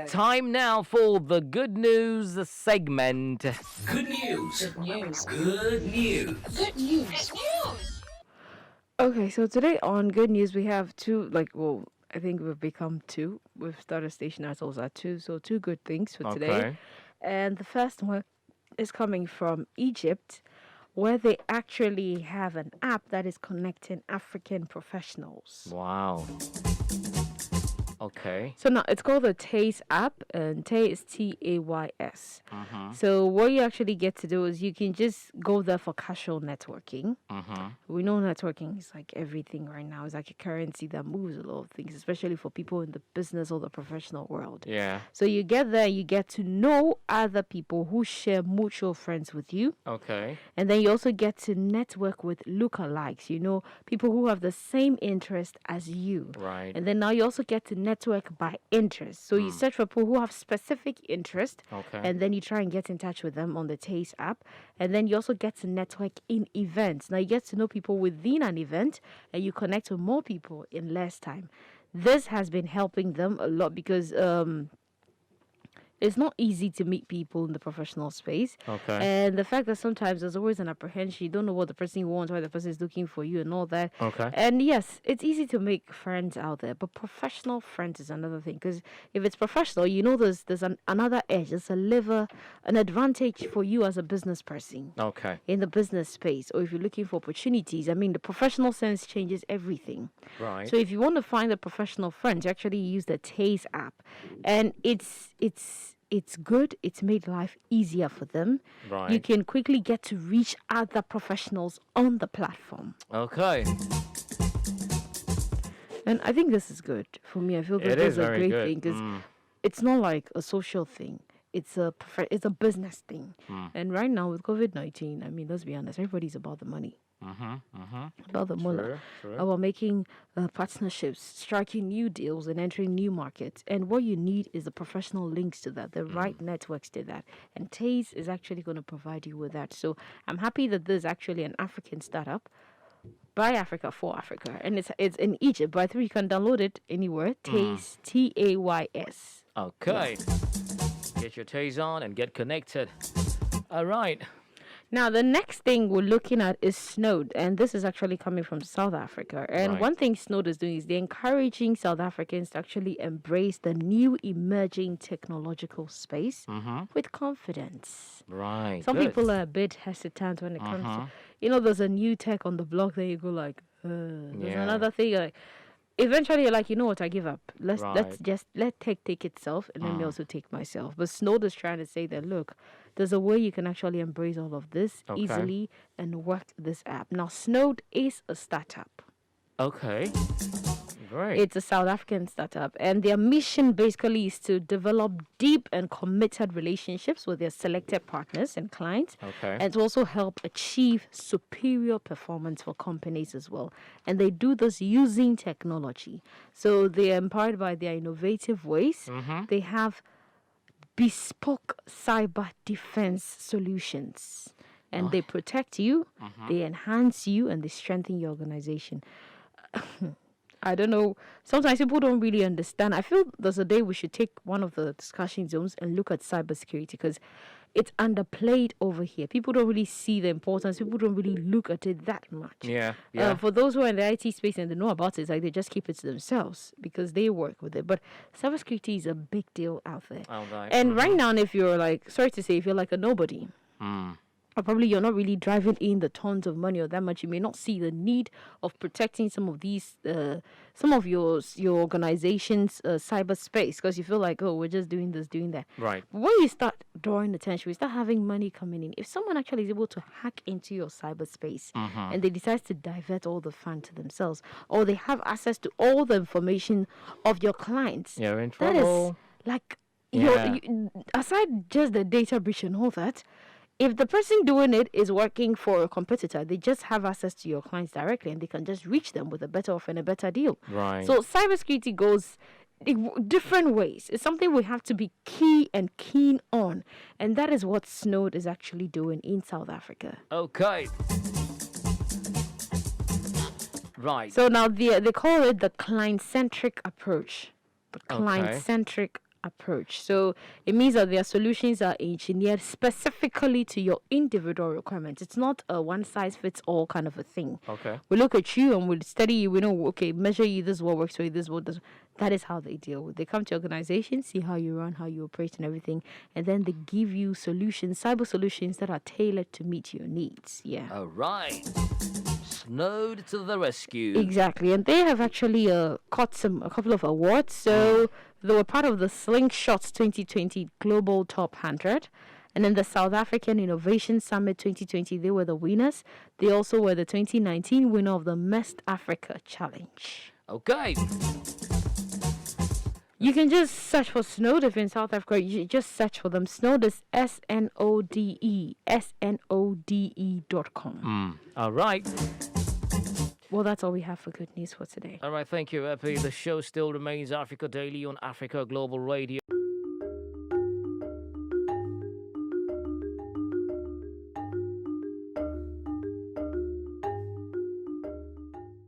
Time now for the good news segment. Good news. Good news. Good news. Good news. Okay, so today on Good News we have I think we've become two. We've started stationing ourselves at two, so two good things for today. Okay. And the first one is coming from Egypt, where they actually have an app that is connecting African professionals. Wow. Okay. So now it's called the Tays app, and Tay is Tays. So what you actually get to do is you can just go there for casual networking. We know networking is like everything right now. It's like a currency that moves a lot of things, especially for people in the business or the professional world. Yeah. So you get there, you get to know other people who share mutual friends with you. Okay. And then you also get to network with lookalikes, people who have the same interest as you. Right. And then now you also get to network by interest. So you search for people who have specific interest. Okay. And then you try and get in touch with them on the Taste app. And then you also get to network in events. Now you get to know people within an event and you connect with more people in less time. This has been helping them a lot because it's not easy to meet people in the professional space. Okay. And the fact that sometimes there's always an apprehension. You don't know what the person wants, why the person is looking for you and all that. Okay. And yes, it's easy to make friends out there, but professional friends is another thing. Because if it's professional, there's another edge. There's an advantage for you as a business person. Okay. In the business space, or if you're looking for opportunities, the professional sense changes everything. Right. So if you want to find a professional friend, you actually use the Taze app, and it's good. It's made life easier for them. Right. You can quickly get to reach other professionals on the platform. Okay. And I think this is good for me. I feel that It this is is a very great good. thing because it's not like a social thing. It's a business thing. And right now with COVID-19, let's be honest, everybody's about the money. About the mullah, True. about making partnerships, striking new deals, and entering new markets. And what you need is the professional links to that, the right networks to that. And Taze is actually going to provide you with that. So I'm happy that there's actually an African startup by Africa for Africa, and it's in Egypt. But I think you can download it anywhere. Taze, Tays. Okay. Get your Taze on and get connected. All right. Now, the next thing we're looking at is Snode, and this is actually coming from South Africa. And Right. one thing Snode is doing is they're encouraging South Africans to actually embrace the new emerging technological space with confidence. Right. Some Good. people are a bit hesitant when it comes to, there's a new tech on the block, then you go like, there's Yeah. another thing, like, eventually you're like, you know what, I give up. Let's Right. just let tech take itself, and let me also take myself. But Snode is trying to say that, look, there's a way you can actually embrace all of this Okay. easily and work this app. Now, Snode is a startup. Okay. Great. It's a South African startup, and their mission basically is to develop deep and committed relationships with their selected partners and clients, Okay. and to also help achieve superior performance for companies as well. And they do this using technology. So they are empowered by their innovative ways. They have bespoke cyber defense solutions, and they protect you, they enhance you, and they strengthen your organization. I don't know. Sometimes people don't really understand. I feel there's a day we should take one of the discussion zones and look at cybersecurity because it's underplayed over here. People don't really see the importance. People don't really look at it that much. Yeah. For those who are in the IT space and they know about it, it's like they just keep it to themselves because they work with it. But cybersecurity is a big deal out there. And right now, if you're like, sorry to say, if you're like a nobody, or probably you're not really driving in the tons of money or that much, you may not see the need of protecting some of these, some of your organization's cyberspace because you feel like, oh, we're just doing this, doing that. Right. But when you start drawing attention, we start having money coming in. If someone actually is able to hack into your cyberspace and they decide to divert all the funds to themselves, or they have access to all the information of your clients, You're in that is trouble. like, Yeah. aside just the data breach and all that, if the person doing it is working for a competitor, they just have access to your clients directly and they can just reach them with a better offer and a better deal. Right. So cybersecurity goes different ways. It's something we have to be keen on. And that is what Snode is actually doing in South Africa. Okay. Right. So now they call it the client-centric approach. The Okay. client-centric approach. So it means that their solutions are engineered specifically to your individual requirements. It's not a one size fits all kind of a thing. Okay. We look at you and we study you. We know, okay, measure you. This is what works for you. This is what does. That is how they deal with. They come to your organization, see how you run, how you operate, and everything, and then they give you solutions, cyber solutions that are tailored to meet your needs. Yeah. All right. Snode to the rescue. Exactly, and they have actually caught a couple of awards. So they were part of the Slingshots 2020 Global Top 100, and then the South African Innovation Summit 2020. They were the winners. They also were the 2019 winner of the Mest Africa Challenge. Okay. You can just search for Snode if you're in South Africa. You just search for them. Snode is SNODE, SNODE.com. All right. Well, that's all we have for good news for today. All right. Thank you, Epi. The show still remains Africa Daily on Africa Global Radio.